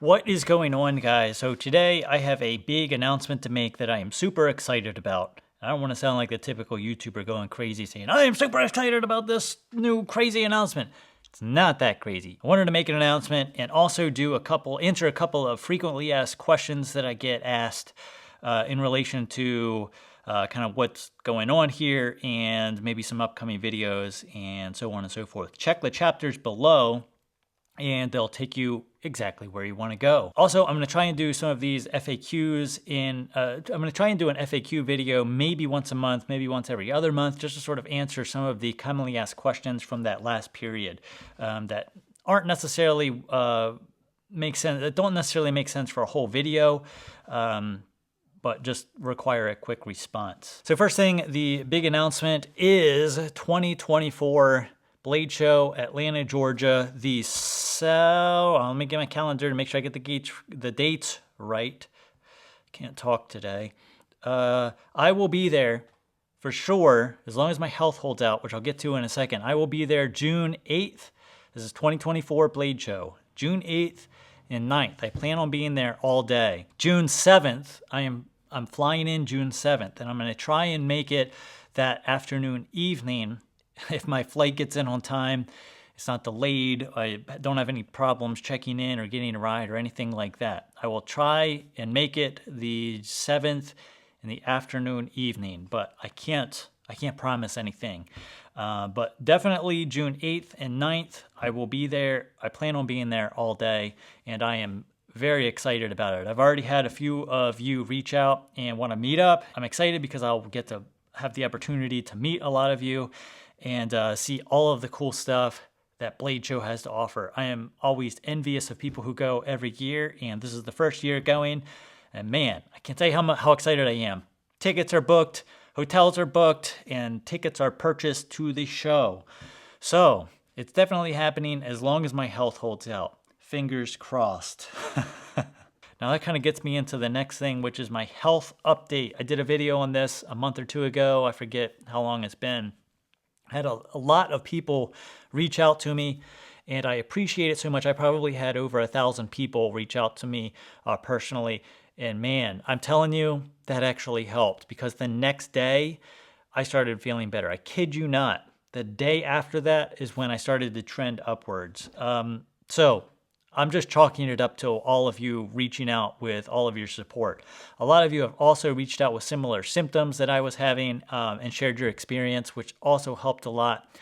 What is going on, guys? So today I have a big announcement to make that I am super excited about. I don't want to sound like the typical YouTuber going crazy saying, I am super excited about this new crazy announcement. It's not that crazy. I wanted to make an announcement and also answer a couple of frequently asked questions that I get asked in relation to kind of what's going on here and maybe some upcoming videos and so on and so forth. Check the chapters below and they'll take you exactly where you want to go. Also, I'm going to try and do some of these FAQs I'm going to try and do an FAQ video maybe once a month, maybe once every other month, just to sort of answer some of the commonly asked questions from that last period that aren't necessarily make sense, that don't necessarily make sense for a whole video. But just require a quick response. So first thing, the big announcement is 2024 Blade Show, Atlanta, Georgia. Let me get my calendar to make sure I get the dates right. Can't talk today. I will be there for sure, as long as my health holds out, which I'll get to in a second. I will be there June 8th. This is 2024 Blade Show. June 8th and 9th. I plan on being there all day. June 7th, I'm flying in June 7th, and I'm going to try and make it that afternoon, evening. If my flight gets in on time, it's not delayed, I don't have any problems checking in or getting a ride or anything like that. I will try and make it the 7th in the afternoon, evening, but I can't promise anything. But definitely June 8th and 9th, I will be there. I plan on being there all day, and I am very excited about it. I've already had a few of you reach out and want to meet up. I'm excited because I'll get to have the opportunity to meet a lot of you and see all of the cool stuff that Blade Show has to offer. I am always envious of people who go every year, and this is the first year going, and man, I can't tell you how excited I am. Tickets are booked, hotels are booked, and tickets are purchased to the show. So it's definitely happening as long as my health holds out. Fingers crossed. Now that kind of gets me into the next thing, which is my health update. I did a video on this a month or two ago. I forget how long it's been. I had a lot of people reach out to me, and I appreciate it so much. I probably had over 1,000 people reach out to me personally. And man, I'm telling you, that actually helped, because the next day I started feeling better. I kid you not. The day after that is when I started to trend upwards. So I'm just chalking it up to all of you reaching out with all of your support. A lot of you have also reached out with similar symptoms that I was having and shared your experience, which also helped a lot.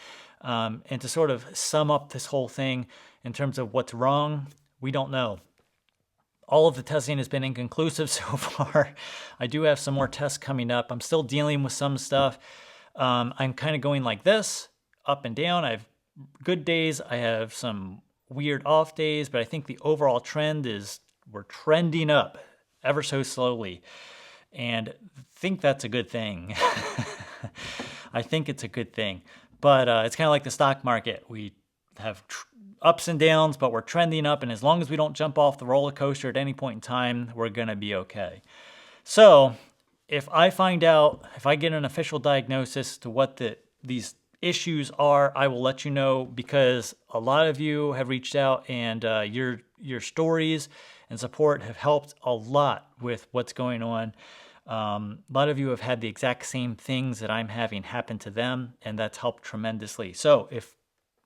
And to sort of sum up this whole thing in terms of what's wrong, we don't know. All of the testing has been inconclusive so far. I do have some more tests coming up. I'm still dealing with some stuff. I'm kind of going like this, up and down. I have good days. I have some weird off days, but I think the overall trend is we're trending up ever so slowly, and I think that's a good thing. I think it's a good thing, but it's kind of like the stock market. We have ups and downs, but we're trending up, and as long as we don't jump off the roller coaster at any point in time, we're gonna be okay. So if I get an official diagnosis to what these issues are, I will let you know, because a lot of you have reached out, and your stories and support have helped a lot with what's going on. A lot of you have had the exact same things that I'm having happen to them, and that's helped tremendously. So if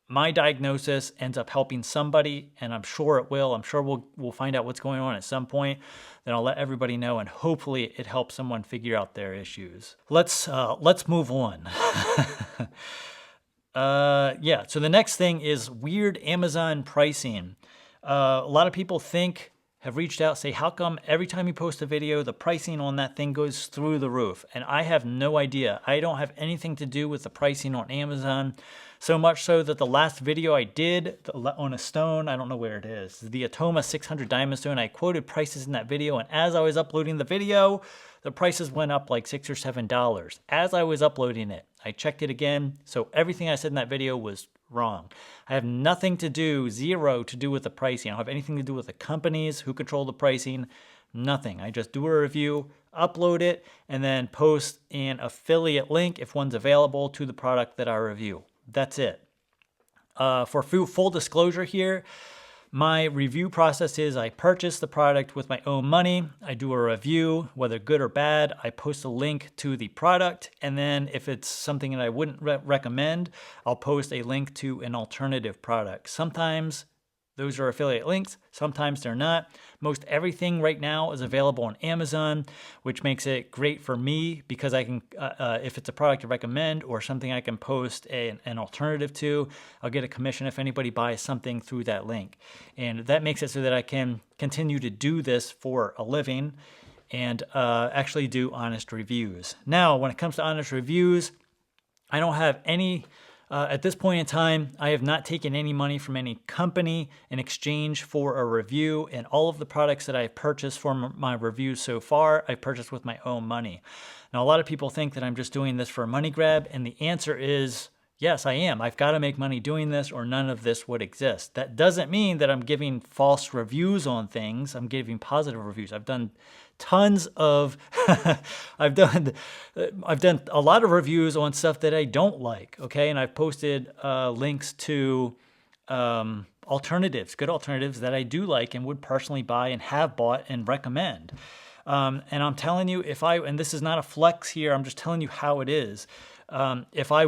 my diagnosis ends up helping somebody, and I'm sure it will, I'm sure we'll find out what's going on at some point, then I'll let everybody know, and hopefully it helps someone figure out their issues. Let's move on. Yeah, so the next thing is weird Amazon pricing. A lot of people have reached out, say, how come every time you post a video, the pricing on that thing goes through the roof? And I have no idea. I don't have anything to do with the pricing on Amazon. So much so that the last video I did on a stone, I don't know where it is, the Atoma 600 diamond stone, I quoted prices in that video, and as I was uploading the video, the prices went up like $6 or $7. As I was uploading it, I checked it again, so everything I said in that video was wrong. I have nothing to do, zero to do with the pricing. I don't have anything to do with the companies who control the pricing, nothing. I just do a review, upload it, and then post an affiliate link if one's available to the product that I review. That's it. For full disclosure here, My review process is I purchase the product with my own money. I do a review, whether good or bad. I post a link to the product. And then if it's something that I wouldn't recommend, I'll post a link to an alternative product. Sometimes those are affiliate links. Sometimes they're not. Most everything right now is available on Amazon, which makes it great for me because I can, if it's a product to recommend or something I can post an alternative to, I'll get a commission if anybody buys something through that link. And that makes it so that I can continue to do this for a living and actually do honest reviews. Now, when it comes to honest reviews, I don't have any... at this point in time, I have not taken any money from any company in exchange for a review, and all of the products that I've purchased for my reviews so far, I purchased with my own money. Now, a lot of people think that I'm just doing this for a money grab, and the answer is yes, I am. I've got to make money doing this or none of this would exist. That doesn't mean that I'm giving false reviews on things. I'm giving positive reviews. I've done tons of I've done a lot of reviews on stuff that I don't like, okay? And I've posted links to alternatives, good alternatives that I do like and would personally buy and have bought and recommend. And I'm telling you, and this is not a flex here, I'm just telling you how it is. If I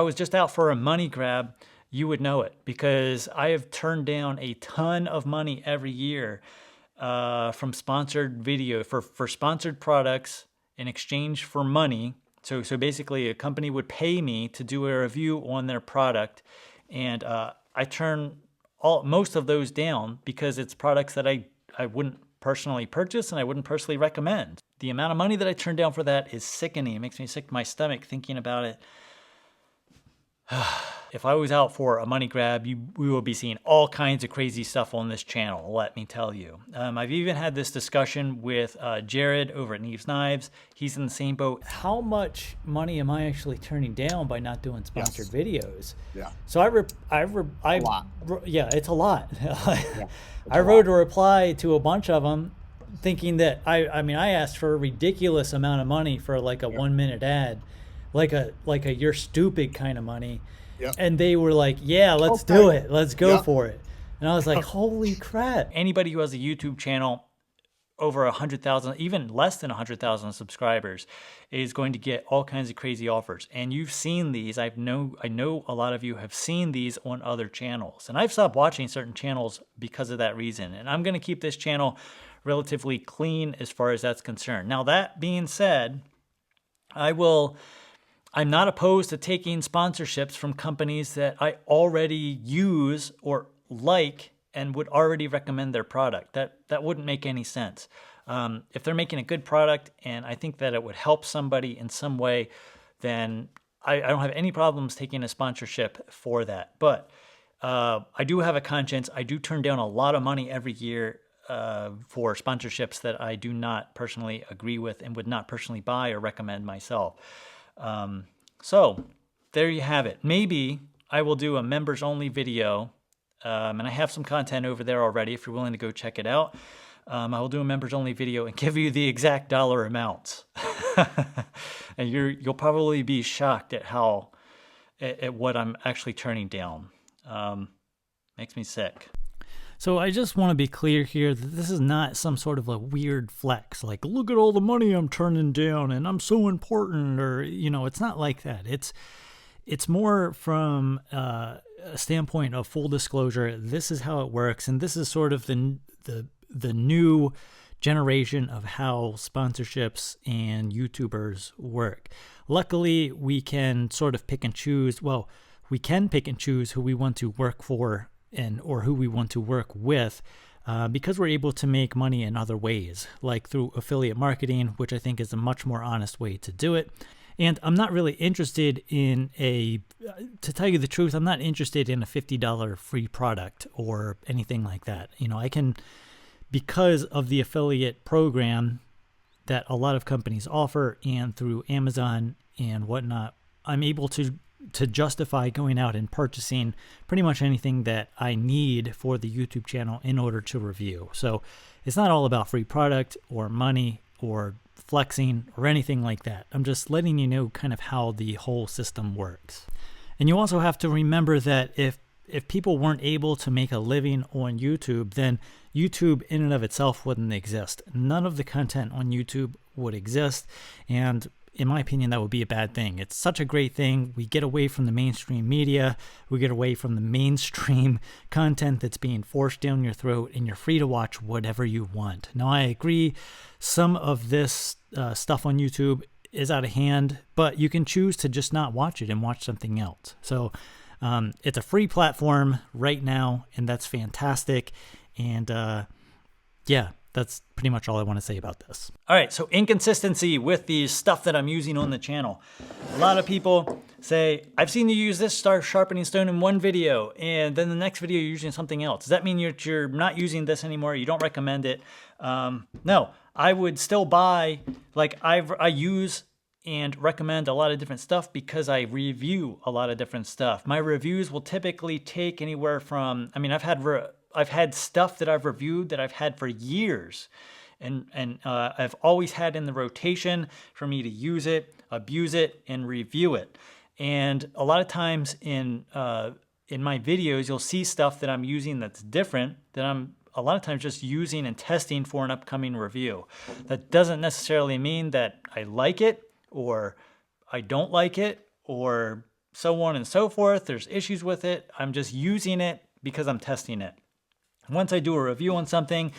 was just out for a money grab, you would know it, because I have turned down a ton of money every year from sponsored video for sponsored products in exchange for money. So basically a company would pay me to do a review on their product, and I turn most of those down because it's products that I wouldn't personally purchase and I wouldn't personally recommend. The amount of money that I turn down for that is sickening. It makes me sick to my stomach thinking about it. If I was out for a money grab, we will be seeing all kinds of crazy stuff on this channel, let me tell you. I've even had this discussion with Jerad over at Neve's Knives. He's in the same boat. How much money am I actually turning down by not doing sponsored videos? Yeah. So a lot. Yeah, it's a lot. Yeah, I wrote a reply to a bunch of them thinking that, I mean, I asked for a ridiculous amount of money for like a 1 minute ad, like a you're stupid kind of money. Yep. And they were like, yeah, let's do it. Let's go for it. And I was like, holy crap. Anybody who has a YouTube channel over 100,000, even less than 100,000 subscribers is going to get all kinds of crazy offers. And you've seen these. I know a lot of you have seen these on other channels. And I've stopped watching certain channels because of that reason. And I'm going to keep this channel relatively clean as far as that's concerned. Now, that being said, I'm not opposed to taking sponsorships from companies that I already use or like and would already recommend their product. That wouldn't make any sense. If they're making a good product and I think that it would help somebody in some way, then I don't have any problems taking a sponsorship for that. But I do have a conscience. I do turn down a lot of money every year for sponsorships that I do not personally agree with and would not personally buy or recommend myself. So there you have it. Maybe I will do a members only video. And I have some content over there already if you're willing to go check it out. I will do a members only video and give you the exact dollar amounts. And you'll probably be shocked at at what I'm actually turning down. Makes me sick. So I just want to be clear here that this is not some sort of a weird flex, like, look at all the money I'm turning down and I'm so important, or, it's not like that. It's more from a standpoint of full disclosure. This is how it works, and this is sort of the new generation of how sponsorships and YouTubers work. Luckily, we can sort of pick and choose. Well, we can pick and choose who we want to work for or who we want to work with, because we're able to make money in other ways, like through affiliate marketing, which I think is a much more honest way to do it. And I'm not really interested in to tell you the truth, I'm not interested in a $50 free product or anything like that. I can, because of the affiliate program that a lot of companies offer and through Amazon and whatnot, I'm able to justify going out and purchasing pretty much anything that I need for the YouTube channel in order to review. So it's not all about free product or money or flexing or anything like that. I'm just letting you know kind of how the whole system works. And you also have to remember that if if people weren't able to make a living on YouTube, then YouTube in and of itself wouldn't exist. None of the content on YouTube would exist. And in my opinion, that would be a bad thing. It's such a great thing. We get away from the mainstream media. We get away from the mainstream content that's being forced down your throat, and you're free to watch whatever you want. Now, I agree, some of this stuff on YouTube is out of hand, but you can choose to just not watch it and watch something else. So it's a free platform right now, and that's fantastic. And yeah, that's pretty much all I want to say about this. All right, so inconsistency with the stuff that I'm using on the channel. A lot of people say, I've seen you use this sharpening stone in one video, and then the next video you're using something else. Does that mean you're not using this anymore? You don't recommend it? No, I would still buy, like I use and recommend a lot of different stuff because I review a lot of different stuff. My reviews will typically take anywhere from, I mean, I've had stuff that I've reviewed that I've had for years, and I've always had in the rotation for me to use it, abuse it, and review it. And a lot of times in my videos, you'll see stuff that I'm using that's different, that I'm a lot of times just using and testing for an upcoming review. That doesn't necessarily mean that I like it or I don't like it or so on and so forth. There's issues with it. I'm just using it because I'm testing it. Once I do a review on something,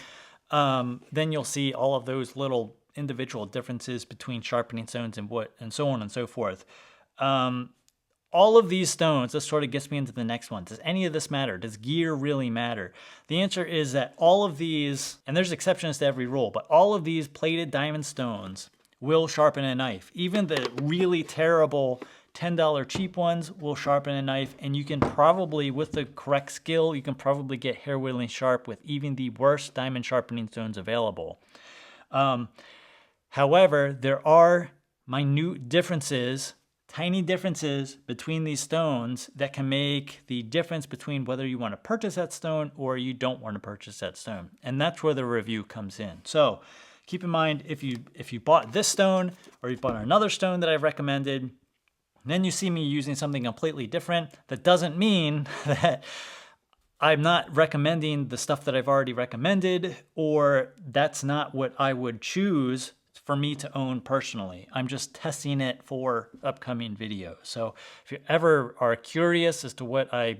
then you'll see all of those little individual differences between sharpening stones and so on and so forth. All of these stones, this sort of gets me into the next one. Does any of this matter? Does gear really matter? The answer is that all of these, and there's exceptions to every rule, but all of these plated diamond stones will sharpen a knife. Even the really terrible $10 cheap ones will sharpen a knife, and you can probably, with the correct skill, you can probably get hair whittling sharp with even the worst diamond sharpening stones available. However, there are minute differences, tiny differences between these stones that can make the difference between whether you want to purchase that stone or you don't want to purchase that stone. And that's where the review comes in. So keep in mind, if you bought this stone or you bought another stone that I've recommended, then you see me using something completely different, that doesn't mean that I'm not recommending the stuff that I've already recommended, or that's not what I would choose for me to own personally. I'm just testing it for upcoming videos. So if you ever are curious as to what I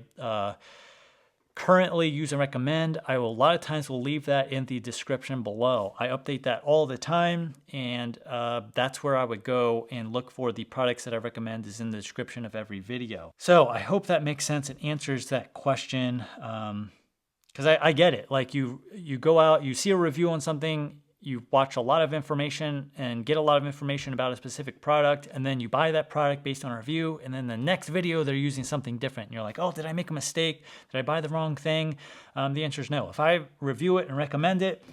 currently use and recommend, I will a lot of times will leave that in the description below. I update that all the time, and that's where I would go and look for the products that I recommend is in the description of every video. So I hope that makes sense and answers that question, because I get it. Like you go out, you see a review on something, you watch a lot of information and get a lot of information about a specific product, and then you buy that product based on a review, and then the next video they're using something different. And you're like, oh, did I make a mistake? Did I buy the wrong thing? The answer is no. If I review it and recommend it,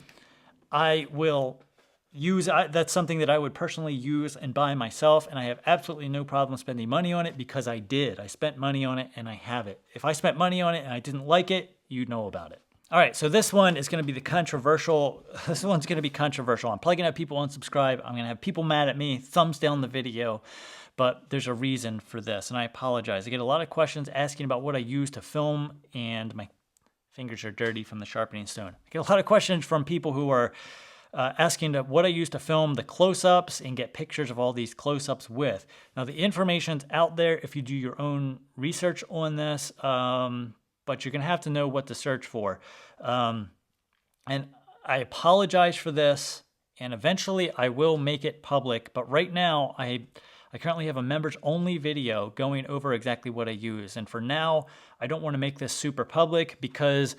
I will use, that's something that I would personally use and buy myself, and I have absolutely no problem spending money on it because I did. I spent money on it and I have it. If I spent money on it and I didn't like it, you'd know about it. All right, so this one is going to be the controversial. This one's going to be controversial. I'm probably going to have people unsubscribe. I'm going to have people mad at me, thumbs down the video, but there's a reason for this, and I apologize. I get a lot of questions asking about what I use to film, and my fingers are dirty from the sharpening stone. I get a lot of questions from people who are asking what I use to film the close-ups and get pictures of all these close-ups with. Now, the information's out there if you do your own research on this, but you're going to have to know what to search for. And I apologize for this, and eventually I will make it public. But right now, I currently have a members-only video going over exactly what I use. And for now, I don't want to make this super public because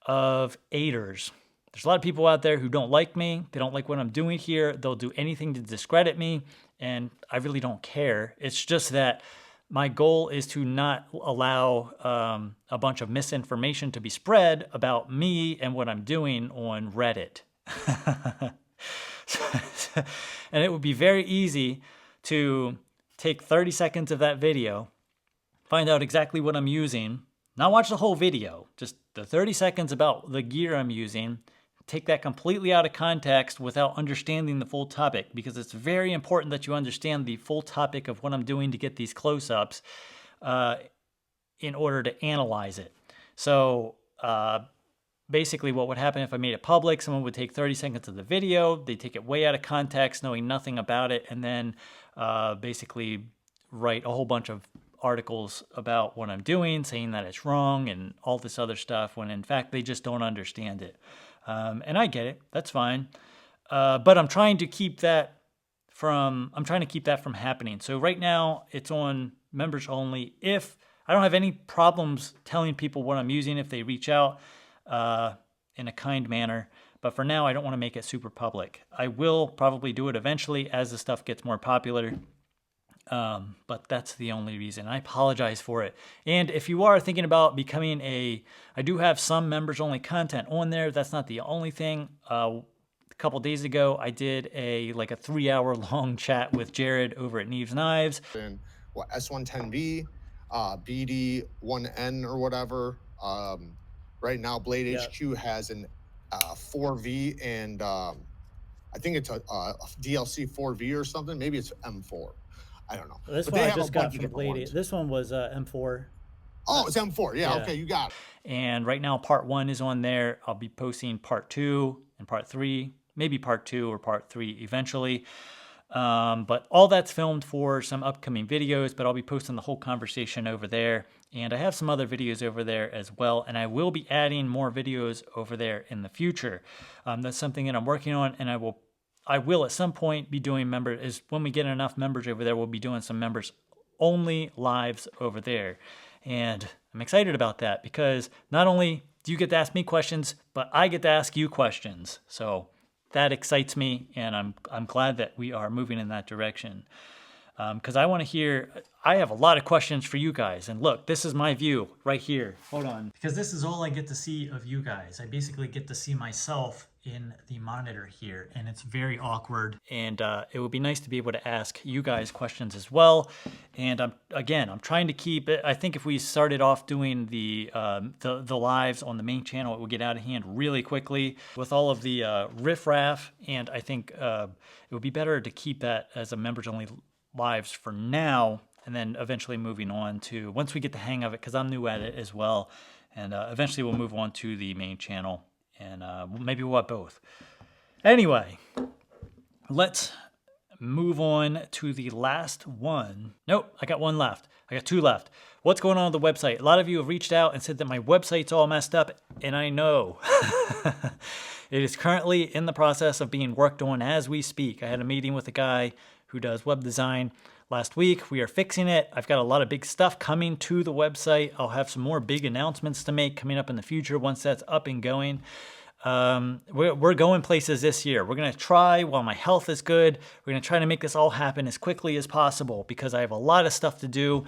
of haters. There's a lot of people out there who don't like me. They don't like what I'm doing here. They'll do anything to discredit me, and I really don't care. It's just that my goal is to not allow a bunch of misinformation to be spread about me and what I'm doing on Reddit. And it would be very easy to take 30 seconds of that video, find out exactly what I'm using, not watch the whole video, just the 30 seconds about the gear I'm using, take that completely out of context without understanding the full topic, because it's very important that you understand the full topic of what I'm doing to get these close-ups in order to analyze it. So basically what would happen if I made it public, someone would take 30 seconds of the video, they take it way out of context, knowing nothing about it, and then basically write a whole bunch of articles about what I'm doing, saying that it's wrong and all this other stuff, when in fact they just don't understand it. And I get it, that's fine. But I'm trying to keep that from happening. So right now it's on members only. If I don't have any problems telling people what I'm using if they reach out in a kind manner, but for now I don't want to make it super public. I will probably do it eventually as the stuff gets more popular. But that's the only reason. I apologize for it. And if you are thinking about becoming I do have some members only content on there. That's not the only thing. A couple days ago, I did a 3-hour long chat with Jerad over at Neves Knives. And S110V, BD1N or whatever. Right now, Blade HQ has an 4V and I think it's a DLC 4V or something. Maybe it's M4. I don't know. This one I just got from Blade. This one was M4. Oh, it's M4. Yeah, okay, you got it. And right now, part 1 is on there. I'll be posting part 2 and part 3, maybe part 2 or part 3 eventually. But all that's filmed for some upcoming videos, but I'll be posting the whole conversation over there. And I have some other videos over there as well. And I will be adding more videos over there in the future. That's something that I'm working on, and I will at some point be doing when we get enough members over there, we'll be doing some members only lives over there. And I'm excited about that because not only do you get to ask me questions, but I get to ask you questions. So that excites me, and I'm glad that we are moving in that direction. Because I want to hear, I have a lot of questions for you guys. And look, this is my view right here. Hold on. Because this is all I get to see of you guys. I basically get to see myself in the monitor here, and it's very awkward. And it would be nice to be able to ask you guys questions as well. And I'm trying to keep it. I think if we started off doing the lives on the main channel, it would get out of hand really quickly with all of the riffraff. And I think it would be better to keep that as a members only lives for now, and then eventually moving on to, once we get the hang of it, because I'm new at it as well, and eventually we'll move on to the main channel, and maybe we'll have both. Anyway, let's move on to the last one. Nope, I got one left. I got 2 left. What's going on with the website? A lot of you have reached out and said that my website's all messed up, and I know. It is currently in the process of being worked on as we speak. I had a meeting with a guy who does web design last week. We are fixing it. I've got a lot of big stuff coming to the website. I'll have some more big announcements to make coming up in the future once that's up and going. We're going places this year. We're going to try, while my health is good, we're going to try to make this all happen as quickly as possible because I have a lot of stuff to do,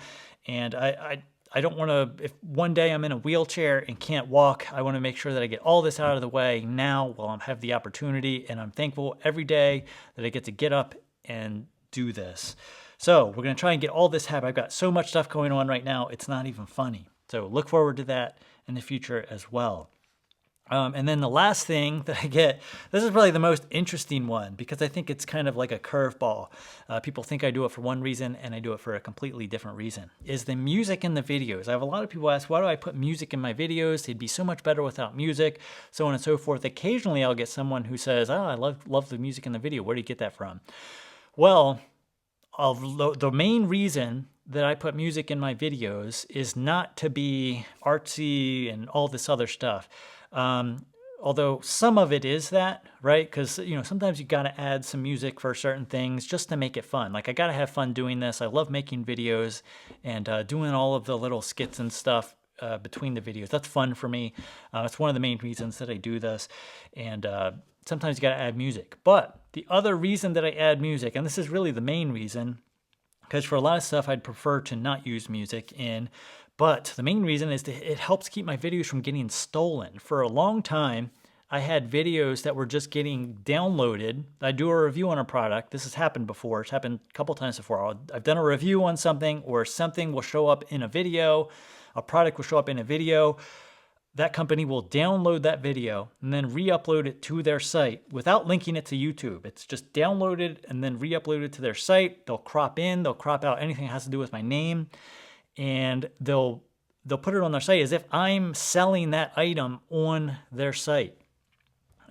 and I don't want to, if one day I'm in a wheelchair and can't walk, I want to make sure that I get all this out of the way now while I have the opportunity, and I'm thankful every day that I get to get up and do this. So we're going to try and get all this happen. I've got so much stuff going on right now, it's not even funny. So look forward to that in the future as well. And then the last thing that I get, this is probably the most interesting one because I think it's kind of like a curveball. People think I do it for one reason and I do it for a completely different reason, is the music in the videos. I have a lot of people ask, why do I put music in my videos? They'd be so much better without music, so on and so forth. Occasionally I'll get someone who says, oh, I love the music in the video. Where do you get that from? Well, the main reason that I put music in my videos is not to be artsy and all this other stuff. Although some of it is that, right? Because, sometimes you got to add some music for certain things just to make it fun. Like, I got to have fun doing this. I love making videos and doing all of the little skits and stuff between the videos. That's fun for me. It's one of the main reasons that I do this. And sometimes you got to add music. But the other reason that I add music, and this is really the main reason, because for a lot of stuff I'd prefer to not use music in, but the main reason is that it helps keep my videos from getting stolen. For a long time, I had videos that were just getting downloaded. I do a review on a product. This has happened before. It's happened a couple times before. I've done a review on something, or something will show up in a video. A product will show up in a video. That company will download that video and then re-upload it to their site without linking it to YouTube. It's just downloaded and then re-uploaded to their site. They'll crop in, they'll crop out anything that has to do with my name, and they'll they'll put it on their site as if I'm selling that item on their site.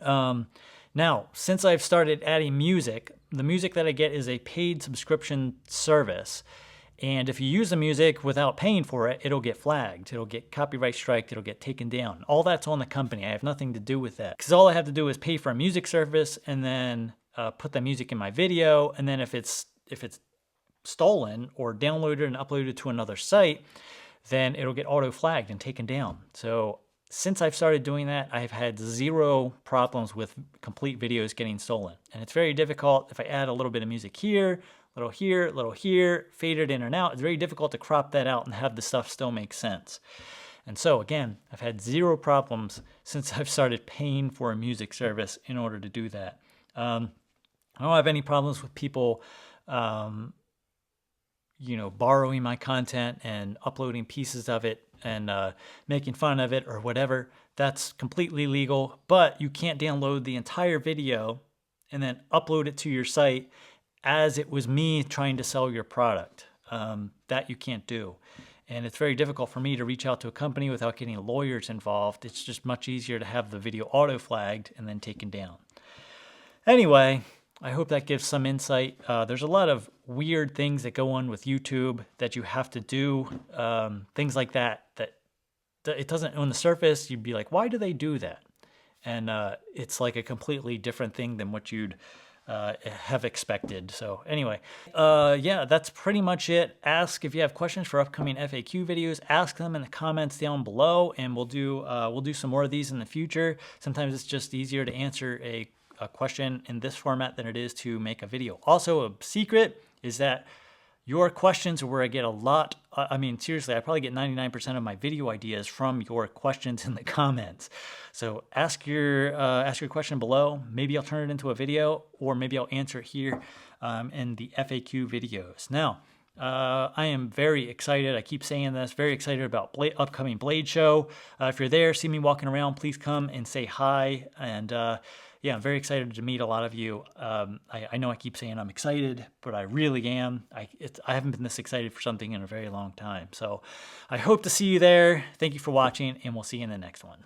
Now, since I've started adding music, the music that I get is a paid subscription service. And if you use the music without paying for it, it'll get flagged. It'll get copyright striked. It'll get taken down. All that's on the company. I have nothing to do with that. Because all I have to do is pay for a music service and then put the music in my video. And then if it's stolen or downloaded and uploaded to another site, then it'll get auto flagged and taken down. So since I've started doing that, I've had zero problems with complete videos getting stolen. And it's very difficult if I add a little bit of music here, little here, fade it in and out. It's very difficult to crop that out and have the stuff still make sense. And so again, I've had zero problems since I've started paying for a music service in order to do that. I don't have any problems with people, borrowing my content and uploading pieces of it and making fun of it or whatever. That's completely legal, but you can't download the entire video and then upload it to your site as it was me trying to sell your product. That you can't do. And it's very difficult for me to reach out to a company without getting lawyers involved. It's just much easier to have the video auto flagged and then taken down. Anyway, I hope that gives some insight. There's a lot of weird things that go on with YouTube that you have to do. Things like that it doesn't, on the surface, you'd be like, why do they do that? And it's like a completely different thing than what you'd have expected. So anyway, yeah, that's pretty much it. Ask if you have questions for upcoming FAQ videos. Ask them in the comments down below, and we'll do some more of these in the future. Sometimes it's just easier to answer a question in this format than it is to make a video. Also, a secret is that your questions are where I get a lot. I mean, seriously, I probably get 99% of my video ideas from your questions in the comments. So ask your question below. Maybe I'll turn it into a video, or maybe I'll answer it here in the FAQ videos. Now, I am very excited. I keep saying this. Very excited about upcoming Blade Show. If you're there, see me walking around, please come and say hi. And yeah, I'm very excited to meet a lot of you. I know I keep saying I'm excited, but I really am. I haven't been this excited for something in a very long time. So I hope to see you there. Thank you for watching, and we'll see you in the next one.